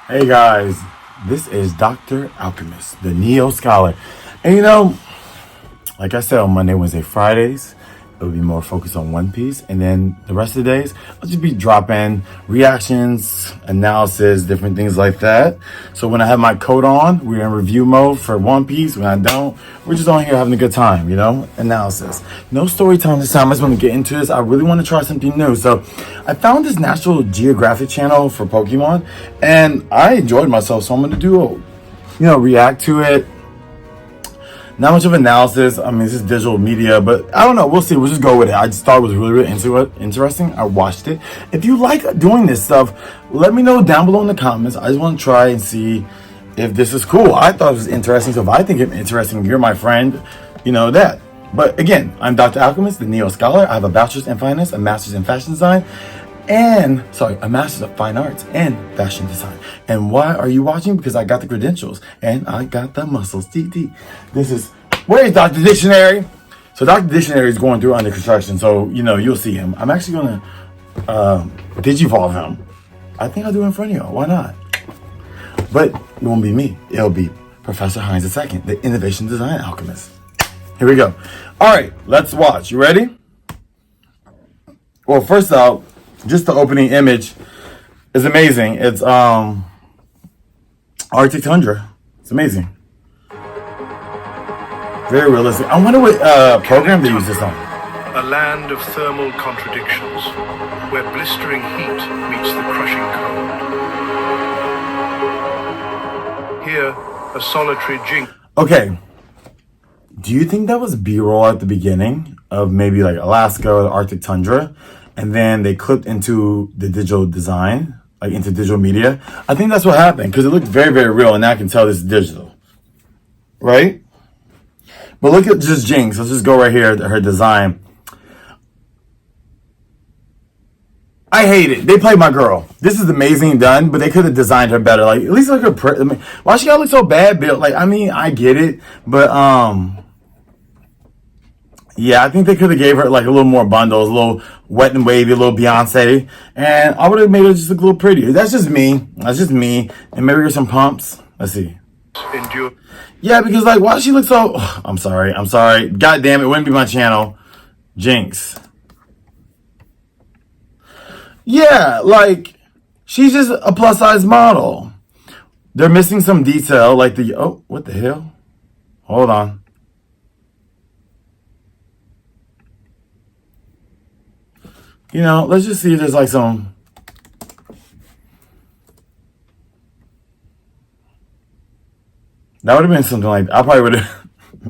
Hey guys, this is Dr. Alchemist, the Neo Scholar. And you know, like I said, on Monday, Wednesday, Fridays, it'll be more focused on One Piece. And then the rest of the days, I'll just be dropping reactions, analysis, different things like that. So when I have my coat on, we're in review mode for One Piece. When I don't, we're just on here having a good time, you know? Analysis. No story time this time. I just want to get into this. I really want to try something new. So I found this National Geographic channel for Pokemon, and I enjoyed myself. So I'm going to do react to it. Not much of analysis. I mean, this is digital media, but I don't know. We'll see. We'll just go with it. I just thought it was really interesting. I watched it. If you like doing this stuff, let me know down below in the comments. I just want to try and see if this is cool. I thought it was interesting. So if I think it's interesting, you're my friend, you know that. But again, I'm Dr. Alchemist, the Neo Scholar. I have a bachelor's in finance, a master's in fashion design, a master's of fine arts and fashion design. And why are you watching? Because I got the credentials and I got the muscles. Where's Dr. Dictionary? So Dr. Dictionary is going through under construction, so you'll see him. I'm actually gonna digivolve him. I think I'll do it in front of y'all. Why not? But it won't be me. It'll be Professor Hines II, the Innovation Design Alchemist. Here we go. All right, let's watch. You ready? Well, first out, just the opening image is amazing. It's Arctic Tundra. It's amazing. Very realistic. I wonder what program they use this on. A land of thermal contradictions, where blistering heat meets the crushing cold. Here, a solitary Jynx. Okay. Do you think that was B-roll at the beginning of maybe like Alaska or the Arctic Tundra? And then they clipped into the digital design, like into digital media. I think that's what happened because it looked very, very real, and now I can tell this is digital, right? But look at just Jynx. Let's just go right here to her design. I hate it. They played my girl. This is amazing done, but they could have designed her better. Like at least like her. Why she gotta look so bad built? Like I get it, but yeah, I think they could have gave her like a little more bundles, a little wet and wavy, a little Beyoncé, and I would have made her just look a little prettier. That's just me. And maybe there's some pumps. Let's see. Endure. Yeah, because like, why does she look so? I'm sorry. God damn it, wouldn't be my channel. Jynx. Yeah, like she's just a plus size model. They're missing some detail, like what the hell? Hold on. Let's just see if there's like some. That would have been something like, I probably would have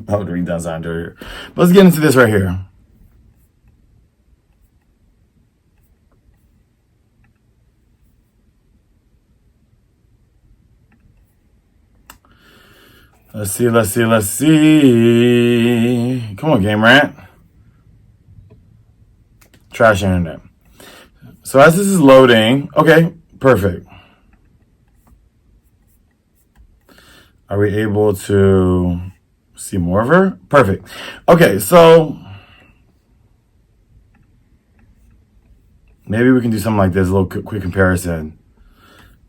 redesigned her. But let's get into this right here. Let's see. Come on, Game Rant. Trash internet. So as this is loading, okay, perfect. Are we able to see more of her? Perfect. Okay, so maybe we can do something like this, a little quick comparison.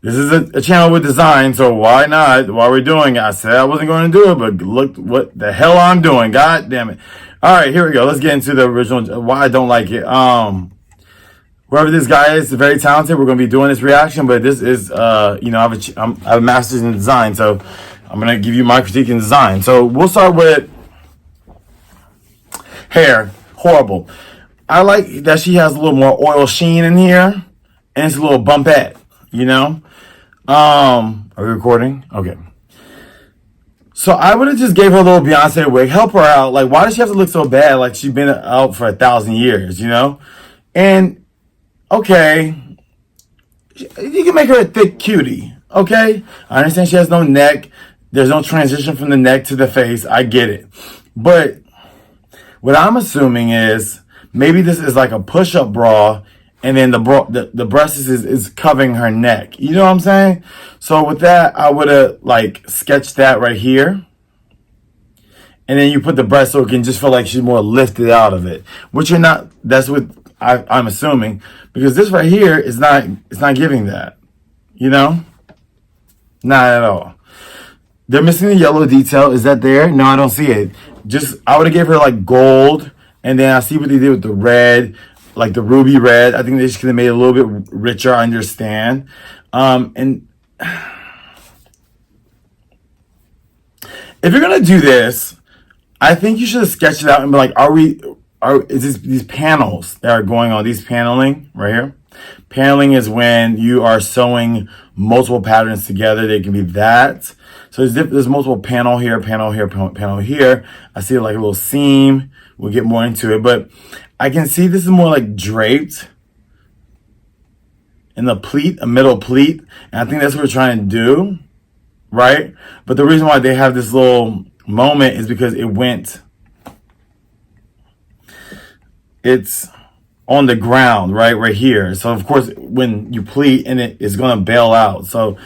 This is a channel with design, so why not? While we're doing it, I said I wasn't going to do it, but look what the hell I'm doing. God damn it. All right, here we go. Let's get into the original, why I don't like it. Whoever this guy is very talented. We're going to be doing this reaction, but this is, I have a master's in design, so I'm going to give you my critique in design. So we'll start with hair. Horrible. I like that she has a little more oil sheen in here, and it's a little bumpette, Are we recording? Okay. So I would have just gave her a little Beyonce wig, help her out. Like, why does she have to look so bad? Like she's been out for 1,000 years, And, okay, you can make her a thick cutie, okay? I understand she has no neck. There's no transition from the neck to the face. I get it. But what I'm assuming is maybe this is like a push-up bra, and then the breast is covering her neck. You know what I'm saying? So with that, I would have like sketched that right here. And then you put the breast so it can just feel like she's more lifted out of it. Which you're not, that's what I'm assuming. Because this right here is not, it's not giving that. Not at all. They're missing the yellow detail. Is that there? No, I don't see it. Just, I would have gave her like gold, and then I see what they did with the red, like the ruby red. I think they just could have made it a little bit richer, I understand. And if you're gonna do this, I think you should have sketched it out and be like, is this these panels that are going on, these paneling right here? Paneling is when you are sewing multiple patterns together. They can be that. So there's multiple panel here, panel here, panel here. I see like a little seam. We'll get more into it, but I can see this is more like draped in the pleat, a middle pleat. And I think that's what we're trying to do, right? But the reason why they have this little moment is because it's on the ground, right here. So of course, when you pleat, and it's going to bail out. So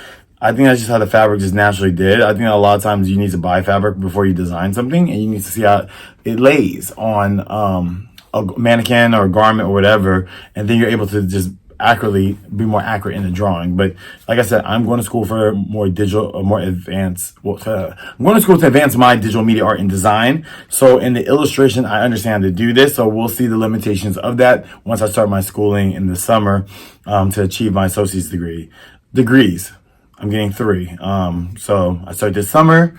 I think that's just how the fabric just naturally did. I think a lot of times you need to buy fabric before you design something, and you need to see how it lays on a mannequin or a garment or whatever, and then you're able to just be more accurate in the drawing. But like I said, I'm going to school for more advanced. I'm going to school to advance my digital media art and design. So in the illustration, I understand how to do this. So we'll see the limitations of that once I start my schooling in the summer to achieve my associate's degrees. I'm getting 3. So I start this summer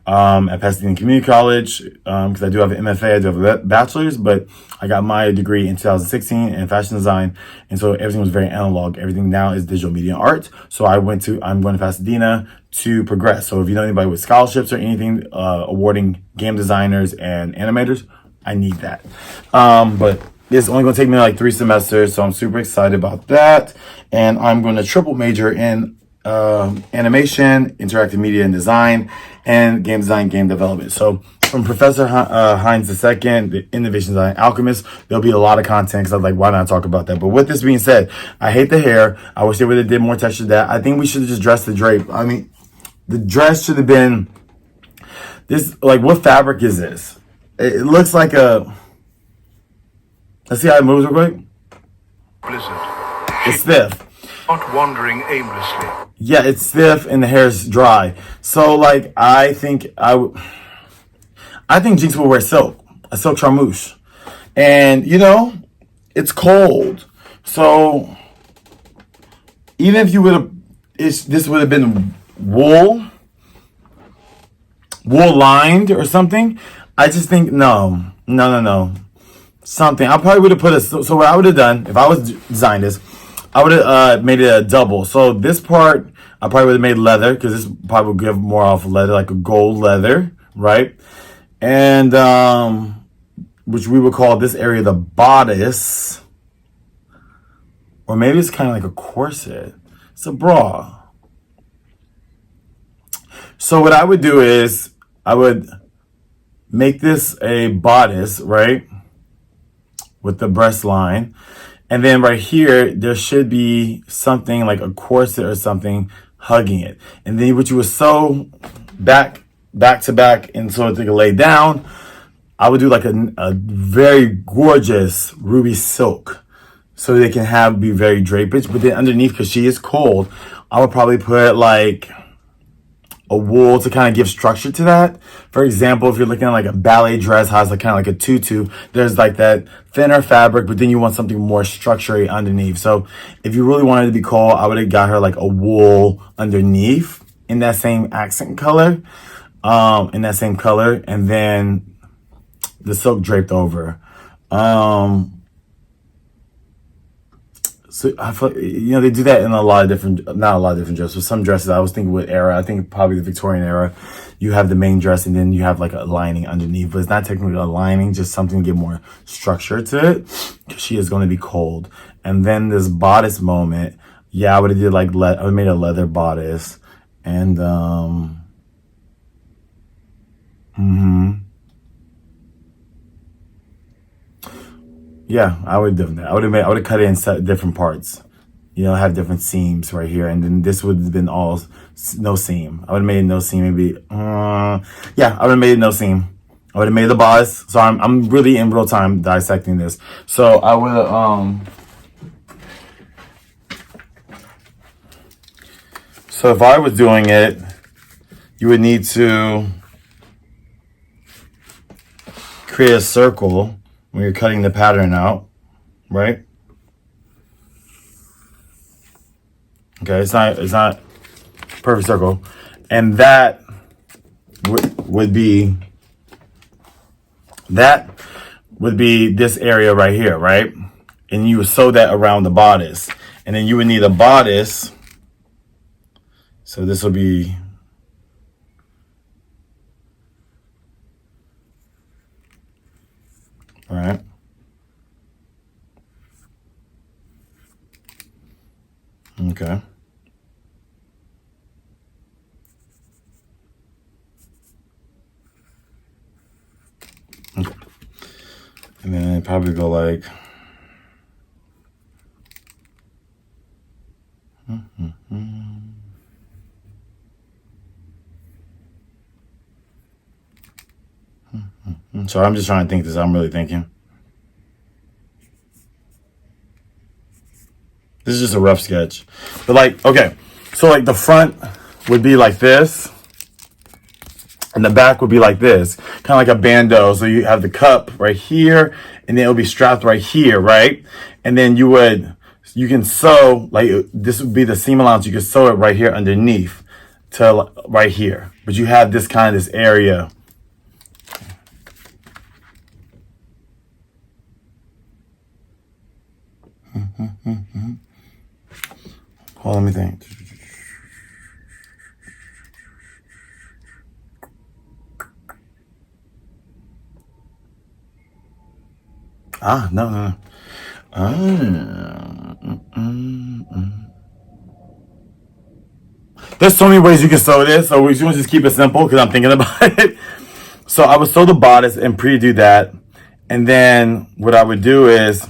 at Pasadena Community College because I do have an M.F.A. I do have a bachelor's, but I got my degree in 2016 in fashion design, and so everything was very analog. Everything now is digital media art. So I'm going to Pasadena to progress. So if you know anybody with scholarships or anything awarding game designers and animators, I need that. But it's only going to take me like 3 semesters, so I'm super excited about that. And I'm going to triple major in animation, interactive media and design, and game design, game development. So from Professor Hines II, the Innovation Design Alchemist, there'll be a lot of content because I'm like, why not talk about that? But with this being said, I hate the hair. I wish they would have did more texture to that. I think we should have just dressed the drape. I mean, the dress should have been this. Like, what fabric is this? It looks like a. Let's see how it moves real quick. Blizzard. It's stiff. Not wandering aimlessly. Yeah, it's stiff and the hair is dry. So like, I think Jynx will wear silk, a silk tramoosh, and it's cold. So even if you this would have been wool lined or something. I just think no. Something. I probably would have put so what I would have done if I was designing this, I would have made it a double. So this part, I probably would have made leather because this probably would give more off leather, like a gold leather, right? And which we would call this area the bodice, or maybe it's kind of like a corset. It's a bra. So what I would do is I would make this a bodice, right, with the breast line. And then right here, there should be something like a corset or something hugging it. And then what you would sew back to back and so that they can lay down, I would do like a very gorgeous ruby silk so they can be very drapish. But then underneath, because she is cold, I would probably put like a wool to kind of give structure to that. For example, if you're looking at like a ballet dress, has like kind of like a tutu, there's like that thinner fabric, but then you want something more structurally underneath. So if you really wanted to be cool, I would have got her like a wool underneath in that same accent color, and then the silk draped over. So I feel they do that in not a lot of different dresses. With some dresses, I was thinking with era, I think probably the Victorian era, you have the main dress and then you have like a lining underneath, but it's not technically a lining, just something to give more structure to it. She is going to be cold. And then this bodice moment, yeah, I would have did like, I would have made a leather bodice and, yeah, I would have done that. I would have cut it in different parts. Have different seams right here. And then this would have been all no seam. I would have made no seam. Maybe, I would have made no seam. I would have made the bodice. So I'm really in real time dissecting this. So I would have, So if I was doing it, you would need to create a circle when you're cutting the pattern out, right? Okay, it's not perfect circle, and that would be this area right here, right? And you would sew that around the bodice, and then you would need a bodice. So this will be all right. Okay. Okay. And then I'd probably go like So I'm just trying to think this. I'm really thinking. This is just a rough sketch. But like, okay. So like the front would be like this. And the back would be like this. Kind of like a bandeau. So you have the cup right here. And then it'll be strapped right here, right? And then you can sew, like this would be the seam allowance. You could sew it right here underneath to right here. But you have this kind of this area. Hold on, let me think. No. There's so many ways you can sew this, so we're just going to just keep it simple because I'm thinking about it. So I would sew the bodice and pre-do that. And then what I would do is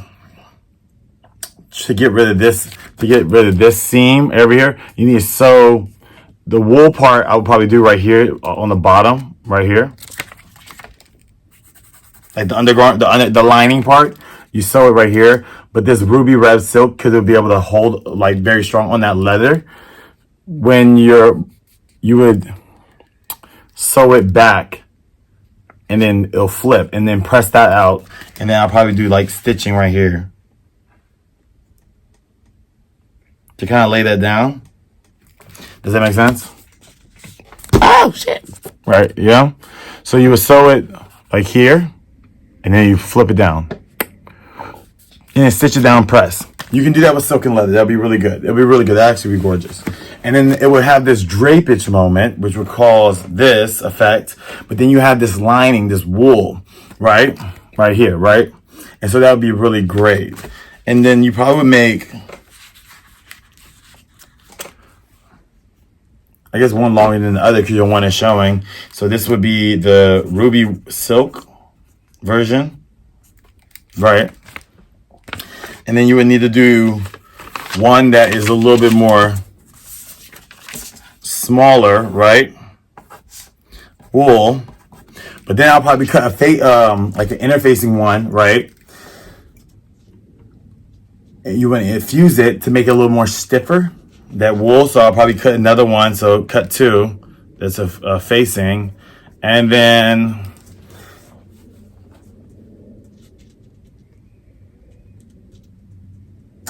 to get rid of this seam over here, you need to sew the wool part. I would probably do right here on the bottom, right here. Like the undergarment, the lining part, you sew it right here. But this ruby red silk, because it'll be able to hold like very strong on that leather. When you would sew it back, and then it'll flip, and then press that out, and then I'll probably do like stitching right here to kind of lay that down. Does that make sense? Oh shit! Right, yeah. So you would sew it like here, and then you flip it down, and then stitch it down, press. You can do that with silk and leather. That'll be really good. It'll be really good. That'll actually be gorgeous. And then it would have this drapage moment, which would cause this effect. But then you have this lining, this wool, right? Right here, right? And so that would be really great. And then you probably would make, I guess, one longer than the other because your one is showing. So this would be the ruby silk version, right? And then you would need to do one that is a little bit more smaller, right? Wool. But then I'll probably cut like the interfacing one, right? And you want to infuse it to make it a little more stiffer, that wool. So I'll probably cut another one. So cut two. That's a facing. And then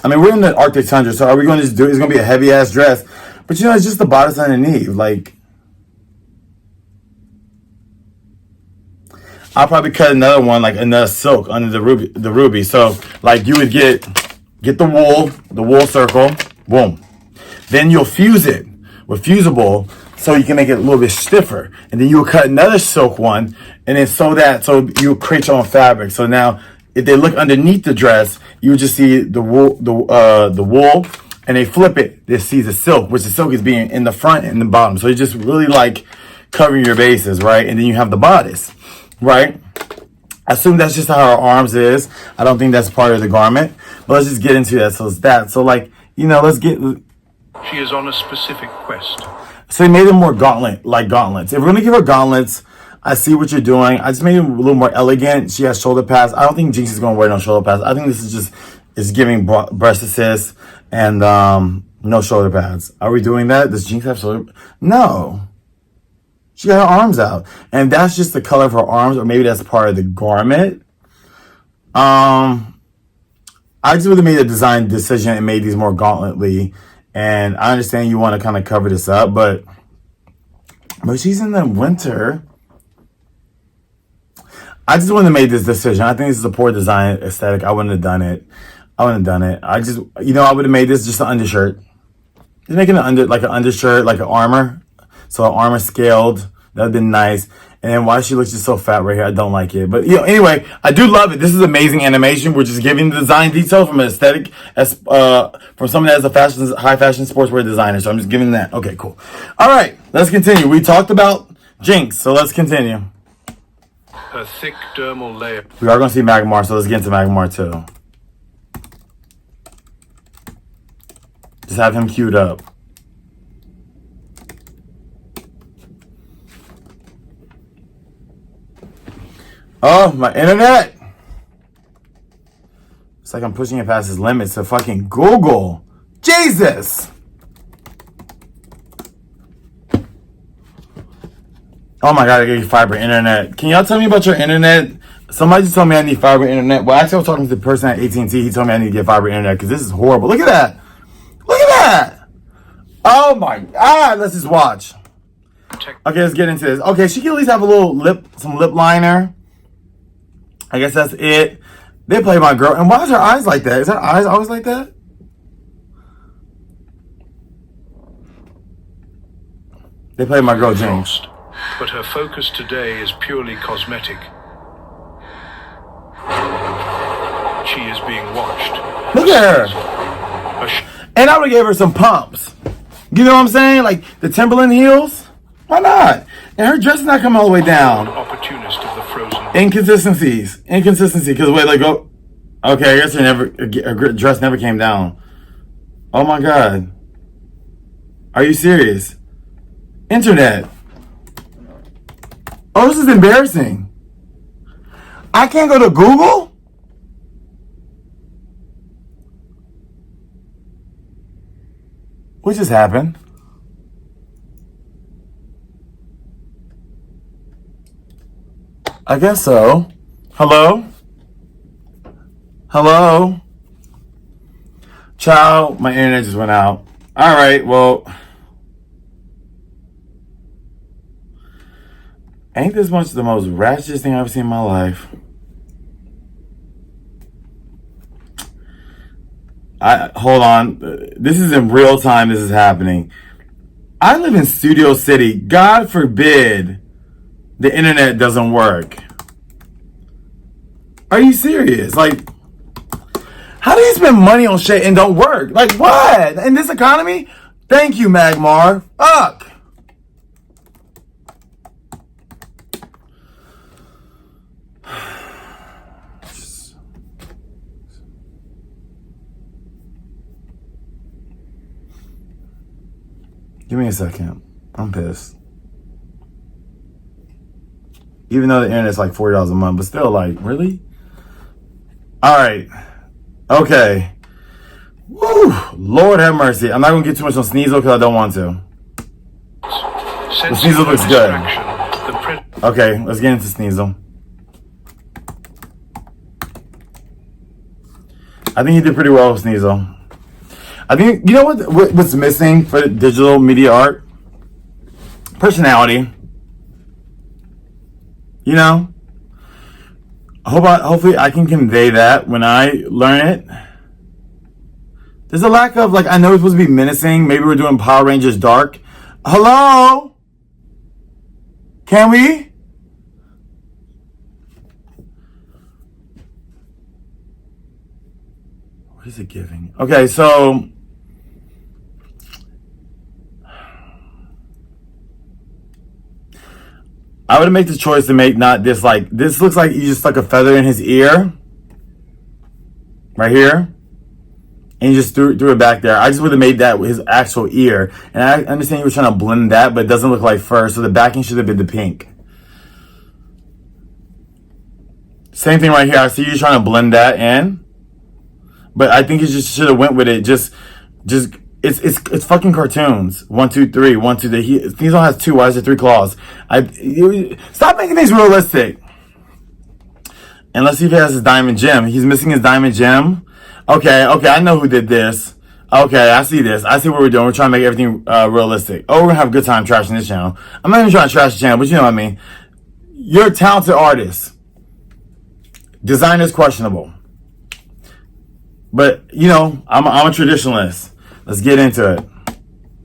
I mean, we're in the Arctic Tundra, so are we going to just do it? It's going to be a heavy ass dress. But you know, it's just the bodice underneath. Like, I'll probably cut another one, like another silk under the ruby. So, like, you would get the wool circle, boom. Then you'll fuse it with fusible so you can make it a little bit stiffer. And then you'll cut another silk one and then sew that so you create your own fabric. So now, if they look underneath the dress, you would just see the wool, and they flip it. They see the silk, which the silk is being in the front and the bottom. So you're just really like covering your bases, right? And then you have the bodice, right? I assume that's just how her arms is. I don't think that's part of the garment, but let's just get into that. So it's that. So like, you know, let's get. She is on a specific quest. So they made them more gauntlets. If we're gonna give her gauntlets, I see what you're doing. I just made it a little more elegant. She has shoulder pads. I don't think Jynx is going to wear no shoulder pads. I think this is just giving breast assist and No shoulder pads. Are we doing that? Does Jynx have shoulder? No. She got her arms out. And that's just the color of her arms, or maybe that's part of the garment. I just would have made a design decision and made these more gauntletly. And I understand you want to kind of cover this up, but she's in the winter. I just wouldn't have made this decision. I think this is a poor design aesthetic. I wouldn't have done it. I would have made this just an undershirt. Just making an undershirt, like an armor. So an armor scaled. That would have been nice. And then why she looks just so fat right here, I don't like it. But anyway, I do love it. This is amazing animation. We're just giving the design detail from an aesthetic, from someone that is a high fashion sportswear designer. So I'm just giving that. Okay, cool. All right, let's continue. We talked about Jynx, so let's continue. Her thick dermal layer. We are going to see Magmar, so let's get into Magmar too. Just have him queued up. Oh, my internet! It's like I'm pushing it past his limits to fucking Google. Jesus! Oh my god, I get fiber internet. Can y'all tell me about your internet? Somebody just told me I need fiber internet. Well, actually, I was talking to the person at AT&T. He told me I need to get fiber internet because this is horrible. Look at that! Look at that! Oh my god, let's just watch. Okay, let's get into this. Okay, she can at least have a little some lip liner. I guess that's it. They play my girl. And why is her eyes like that? Is her eyes always like that? They play my girl Jynx. But her focus today is purely cosmetic. She is being watched. Look at her. And I would have gave her some pumps. You know what I'm saying? Like the Timberland heels. Why not? And her dress is not coming all the way down. Opportunist of the frozen. Inconsistency. Because wait, like go. Okay, I guess her dress never came down. Oh my god. Are you serious? Internet. Oh, this is embarrassing. I can't go to Google? What just happened? I guess so. Hello? Hello? Ciao. My internet just went out. Alright, well. Ain't this much the most ratchet thing I've ever seen in my life? Hold on. This is in real time. This is happening. I live in Studio City. God forbid the internet doesn't work. Are you serious? Like, how do you spend money on shit and don't work? Like, what? In this economy? Thank you, Magmar. Fuck. Give me a second. I'm pissed. Even though the internet's like $40 a month, but still, like, really? Alright. Okay. Woo! Lord have mercy. I'm not going to get too much on Sneasel because I don't want to. But Sneasel looks good. Okay, let's get into Sneasel. I think he did pretty well with Sneasel. I think, you know what's missing for digital media art? Personality. You know? Hopefully I can convey that when I learn it. There's a lack of, like, I know it's supposed to be menacing. Maybe we're doing Power Rangers Dark. Hello? Can we? What is it giving? Okay, so I would make the choice to make not this, like, this looks like you just stuck a feather in his ear. Right here. And you just threw it back there. I just would have made that his actual ear. And I understand you were trying to blend that, but it doesn't look like fur. So the backing should have been the pink. Same thing right here. I see you trying to blend that in. But I think you just should have went with it. Just It's fucking cartoons. 1, 2, 3, 1, 2. Sneasel has 2. Why is there 3 claws? Stop making things realistic. And let's see if he has his diamond gem. He's missing his diamond gem. Okay, I know who did this. Okay, I see this. I see what we're doing. We're trying to make everything realistic. Oh, we're gonna have a good time trashing this channel. I'm not even trying to trash the channel, but you know what I mean. You're a talented artist. Design is questionable. But, you know, I'm a traditionalist. Let's get into it.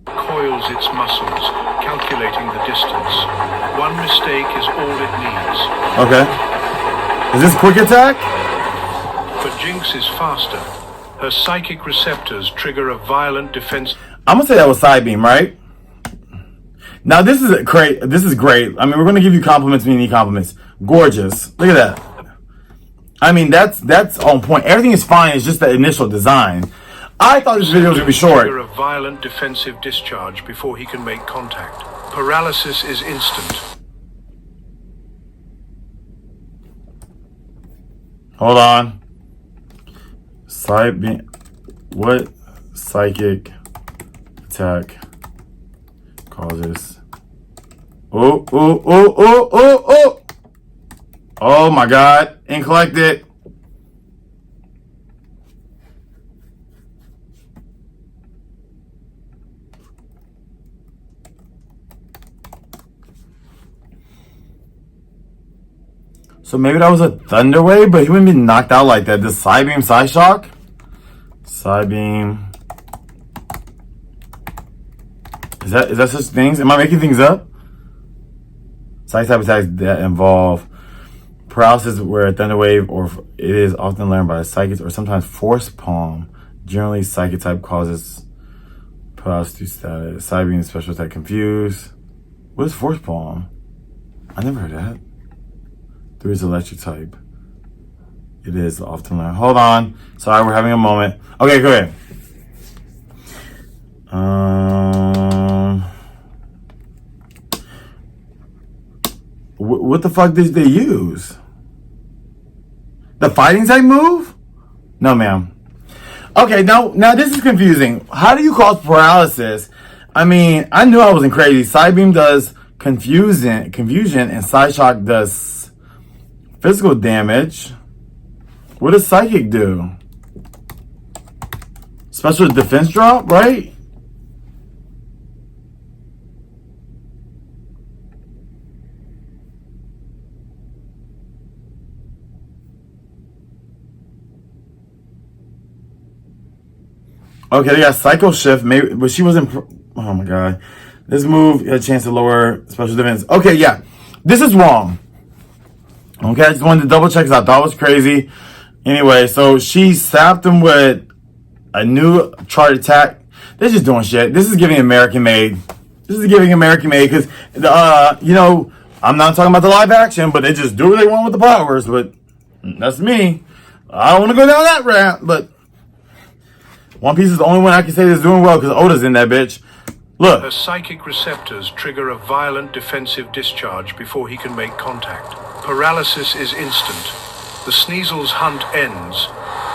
Coils its muscles, calculating the distance. One mistake is all it needs. Okay. Is this quick attack? But Jynx is faster. Her psychic receptors trigger a violent defense. I'm gonna say that was side beam, right? Now this is great. I mean, we're gonna give you compliments when you need compliments. Gorgeous. Look at that. I mean, that's on point. Everything is fine. It's just the initial design. I thought this video was gonna be short. Trigger a violent defensive discharge before he can make contact. Paralysis is instant. Hold on. Side beam. What psychic attack causes? Oh. Oh my God. And collect it. So maybe that was a thunder wave, but he wouldn't be knocked out like that. This side beam, side shock? Side beam. Is that such things? Am I making things up? Side type attacks that involve paralysis where a thunder wave or it is often learned by psychics or sometimes force palm. Generally, psychic type causes paralysis to status. Side beam, special attack, confuse. What is force palm? I never heard that. There is electric type. It is often learned. Hold on. Sorry, we're having a moment. Okay, go ahead. What the fuck did they use? The fighting type move? No, ma'am. Okay, now this is confusing. How do you cause paralysis? I mean, I knew I wasn't crazy. Side beam does confusion, and side shock does physical damage. What does psychic do? Special defense drop, right? Okay, they got cycle shift, maybe, but she wasn't. Oh my God, this move had a chance to lower special defense. Okay, yeah, this is wrong. Okay, I just wanted to double check because I thought it was crazy. Anyway, so she sapped him with a new chart attack. They're just doing shit. This is giving American made. This is giving American made because, you know, I'm not talking about the live action, but they just do what they want with the powers. But that's me. I don't want to go down that route, but One Piece is the only one I can say that's doing well because Oda's in that bitch. Look. Her psychic receptors trigger a violent defensive discharge before he can make contact. Paralysis is instant. The Sneasel's hunt ends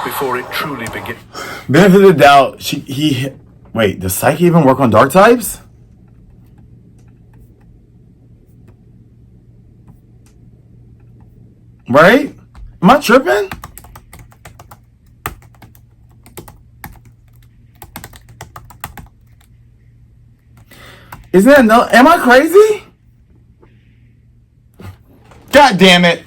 before it truly begins. Benefit of the doubt, wait, does Psyche even work on dark types? Right? Am I tripping? Isn't that no? Am I crazy? God damn it.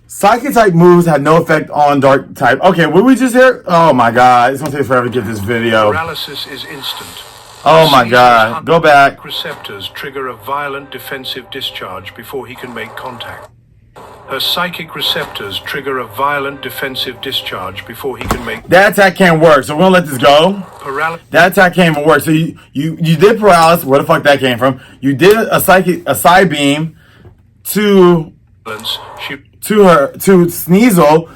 Psychic type moves have no effect on dark type. Okay, what we just hear? Oh my God. It's going to take forever to get this video. Paralysis is instant. Oh my God. Go back. Receptors trigger a violent defensive discharge before he can make contact. Her psychic receptors trigger a violent defensive discharge before he can make... That attack can't work, so we're going to let this go. That attack can't even work. So you did paralysis. Where the fuck that came from? You did a side beam to Sneasel.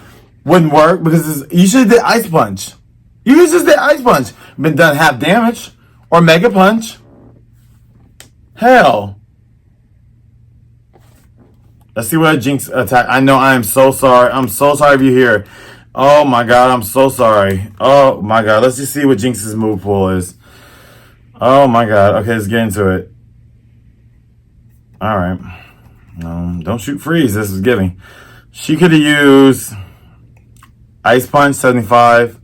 Wouldn't work because you should have did ice punch. You just did ice punch. Been done half damage. Or mega punch. Hell. Let's see what a Jynx attack. I know I am so sorry. I'm so sorry if you're here. Oh my god, I'm so sorry. Oh my god, let's just see what Jynx's move pool is. Oh my god. Okay, let's get into it. Alright. Don't shoot freeze. This is giving. She could have used Ice Punch 75.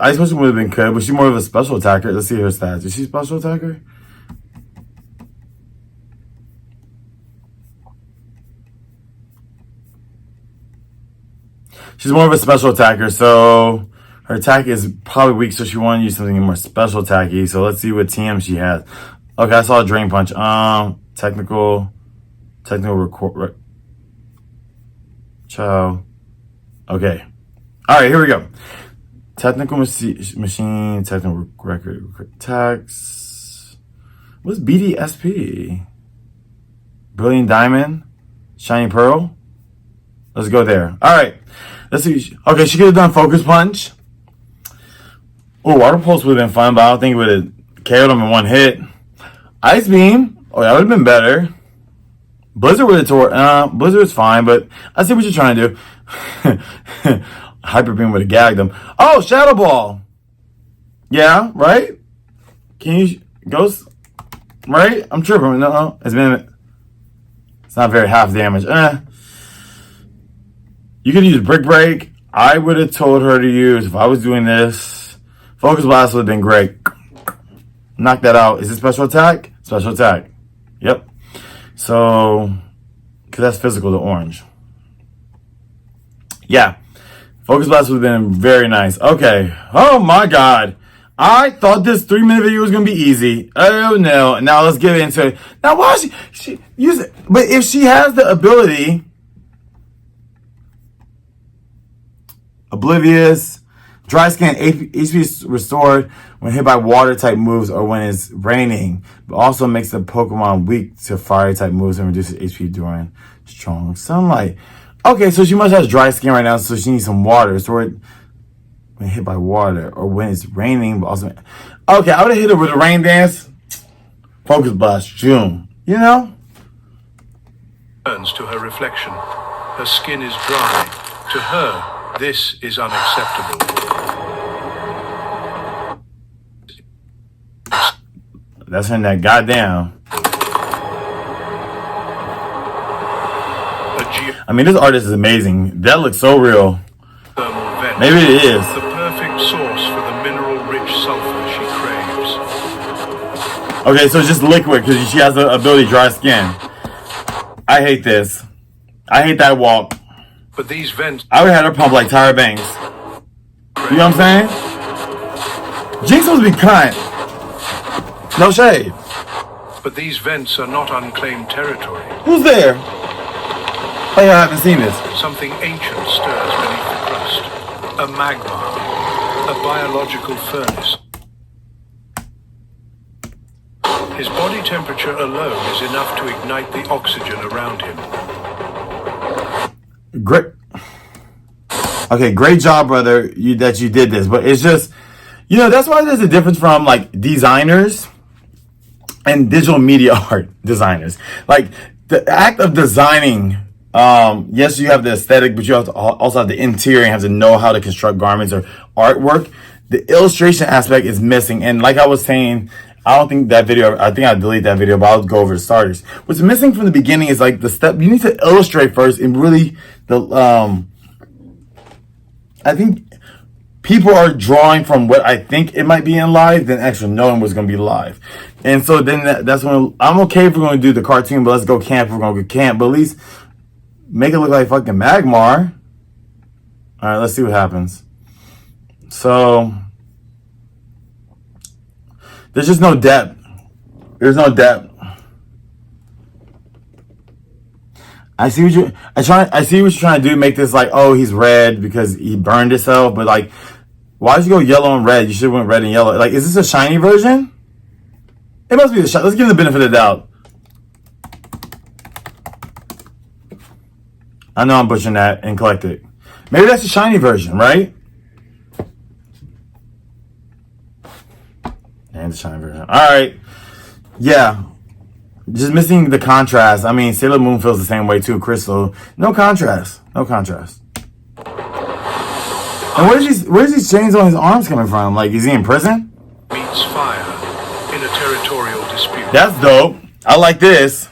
Ice Punch would have been good, but she's more of a special attacker. Let's see her stats. Is she special attacker? She's more of a special attacker, so her attack is probably weak, so she wanted to use something more special attacky. So let's see what TM she has. Okay, I saw a Drain Punch. Technical record. Ciao. Okay. All right, here we go. Technical machine, technical record attacks. What's B.S.B.A? Brilliant Diamond, Shiny Pearl. Let's go there. All right. Let's see. Okay, she could have done Focus Punch. Oh, Water Pulse would have been fun, but I don't think it would have KO'd him in one hit. Ice Beam. Oh, that would have been better. Blizzard would have tore. Blizzard is fine, but I see what you're trying to do. Hyper Beam would have gagged him. Oh, Shadow Ball. Yeah, right? Can you Ghost? Right? I'm tripping. No, it's not very half damage. You could use Brick Break. I would have told her to use, if I was doing this, Focus Blast would have been great. Knock that out. Is it special attack? Special attack. Yep. So, because that's physical to orange. Yeah. Focus Blast would have been very nice. Okay. Oh my god. I thought this 3-minute video was going to be easy. Oh no. Now let's get into it. Now why is she use it? But if she has the ability, Oblivious, Dry Skin, HP is restored when hit by water type moves or when it's raining, but also makes the Pokemon weak to fire type moves and reduces HP during strong sunlight. Okay, so she must have Dry Skin right now, so she needs some water. So when hit by water or when it's raining, but also. Okay, I would have hit her with a Rain Dance. Focus Blast, June. You know? Turns to her reflection. Her skin is dry. To her, this is unacceptable. That's in that goddamn. I mean, this artist is amazing. That looks so real. Maybe it is. The perfect source for the mineral-rich sulfur she craves. Okay, so it's just liquid because she has the ability to dry skin. I hate this. I hate that walk. But these vents. I would have had her pump like Tyra Banks. You know what I'm saying? Jynx must be kind. No shade. But these vents are not unclaimed territory. Who's there? Oh yeah, I haven't seen this. Something ancient stirs beneath the crust. A Magmar. A biological furnace. His body temperature alone is enough to ignite the oxygen around him. Great. Okay, great job, brother, that you did this. But it's just, that's why there's a difference from like designers and digital media art designers. Like the act of designing, yes, you have the aesthetic, but you have to also have the interior and have to know how to construct garments or artwork. The illustration aspect is missing. And like I was saying, I think I delete that video, but I'll go over the starters. What's missing from the beginning is like the step, you need to illustrate first and really I think people are drawing from what I think it might be in live than actually knowing what's going to be live. And so then that's when I'm okay if we're going to do the cartoon, but let's go camp if we're going to go camp, but at least make it look like fucking Magmar. All right, let's see what happens. So there's just no depth. There's no depth. I see what you're trying to do. Make this like, oh, he's red because he burned himself. But like, why did you go yellow and red? You should have went red and yellow. Like, is this a shiny version? It must be the shiny. Let's give him the benefit of the doubt. I know I'm butchering that and Eclectic. Maybe that's the shiny version, right? And the shiny version. All right. Yeah. Just missing the contrast. I mean, Sailor Moon feels the same way too. Crystal. No contrast. No contrast. And where's these chains on his arms coming from? Like, is he in prison? Meets fire in a territorial dispute. That's dope. I like this.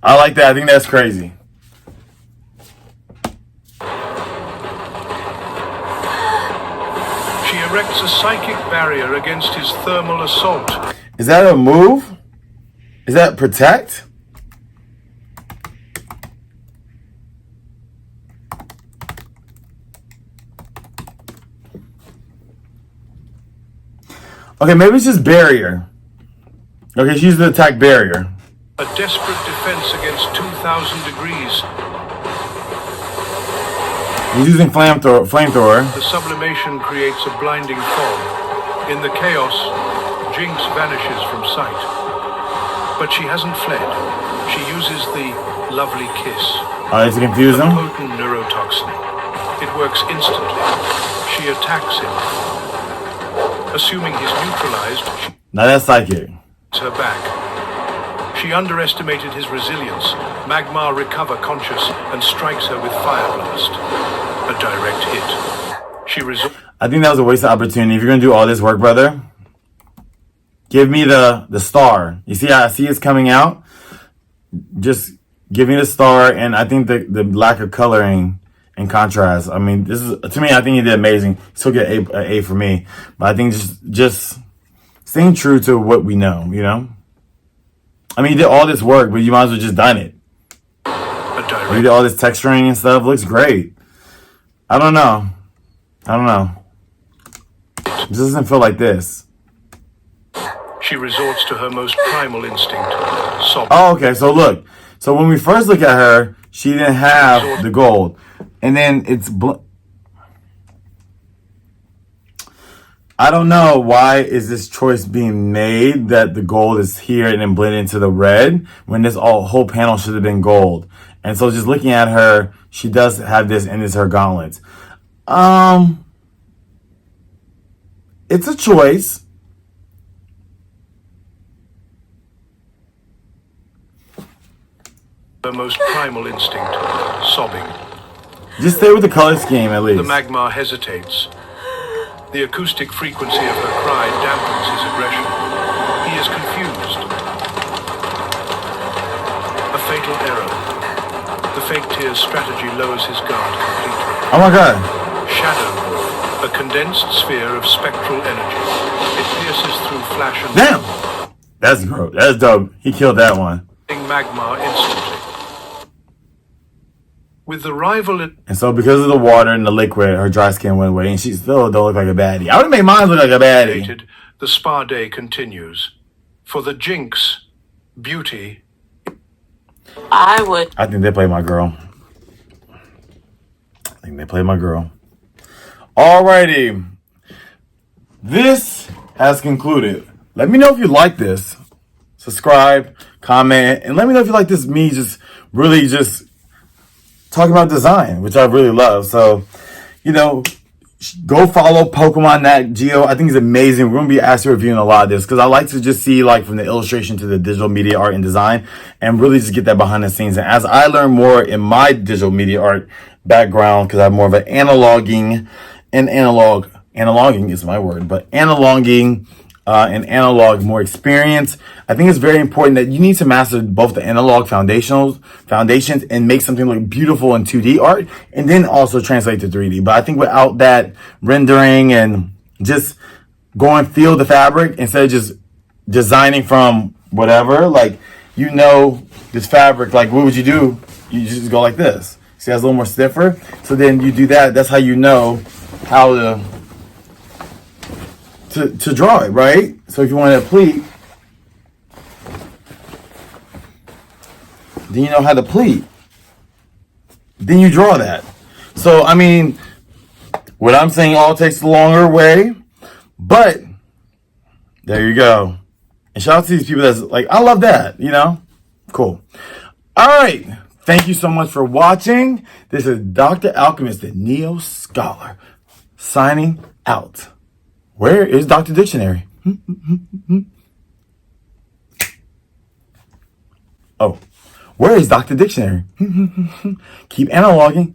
I like that. I think that's crazy. She erects a psychic barrier against his thermal assault. Is that a move? Is that protect? Okay, maybe it's just barrier. Okay, she used the attack barrier. A desperate defense against 2,000 degrees. He's using flamethrower. The sublimation creates a blinding fog. In the chaos, Jynx vanishes from sight. But she hasn't fled. She uses the lovely kiss. Oh, it's confusing. A potent neurotoxin. It works instantly. She attacks him. Assuming he's neutralized, Now that's psychic. her back. She underestimated his resilience. Magmar recover conscious and strikes her with Fire Blast. A direct hit. She I think that was a waste of opportunity. If you're gonna do all this work, brother, give me the star. You see how I see it's coming out? Just give me the star, and I think the lack of coloring and contrast. I mean, this is, to me, I think he did amazing. Still get an A for me. But I think just staying true to what we know, you know? I mean, he did all this work, but you might as well just done it. He did all this texturing and stuff. Looks great. I don't know. It doesn't feel like this. She resorts to her most primal instinct. Sobbing. Oh, okay. So look. So when we first look at her, she didn't have the gold. And then it's... I don't know why is this choice being made that the gold is here and then blended into the red when this whole panel should have been gold. And so just looking at her, she does have this, and it's her gauntlets. It's a choice. Her most primal instinct, sobbing. Just stay with the color scheme at least. The Magmar hesitates. The acoustic frequency of her cry dampens his aggression. He is confused. A fatal error. The fake tears strategy lowers his guard completely. Oh my god. Shadow, a condensed sphere of spectral energy. It pierces through flash and... Damn! That's gross. That's dope. He killed that one. Magmar instantly. With the rival... And so because of the water and the liquid, her dry skin went away, and she still don't look like a baddie. I would have made mine look like a baddie. The spa day continues. For the Jynx, beauty... I think they played my girl. Alrighty. This has concluded. Let me know if you like this. Subscribe, comment, and let me know if you like this, me just really just talking about design, which I really love. So, you know, go follow pokemonnationalgeographics. I think it's amazing. We're going to be actually reviewing a lot of this because I like to just see like from the illustration to the digital media art and design and really just get that behind the scenes. And as I learn more in my digital media art background, because I have more of an analoging is my word, but analoging and analog more experience. I think it's very important that you need to master both the analog foundations and make something look beautiful in 2D art and then also translate to 3D. But I think without that rendering and just going feel the fabric instead of just designing from whatever, like, you know, this fabric, like what would you do? You just go like this. See, that's a little more stiffer. So then you do that. That's how you know how to draw it, right? So if you want to pleat, then you know how to pleat. Then you draw that. So, I mean, what I'm saying all takes the longer way, but there you go. And shout out to these people that's like, I love that, you know? Cool. All right. Thank you so much for watching. This is Dr. Alchemist, the Neo Scholar, signing out. Where is Dr. Dictionary? Oh, where is Dr. Dictionary? Keep analoging.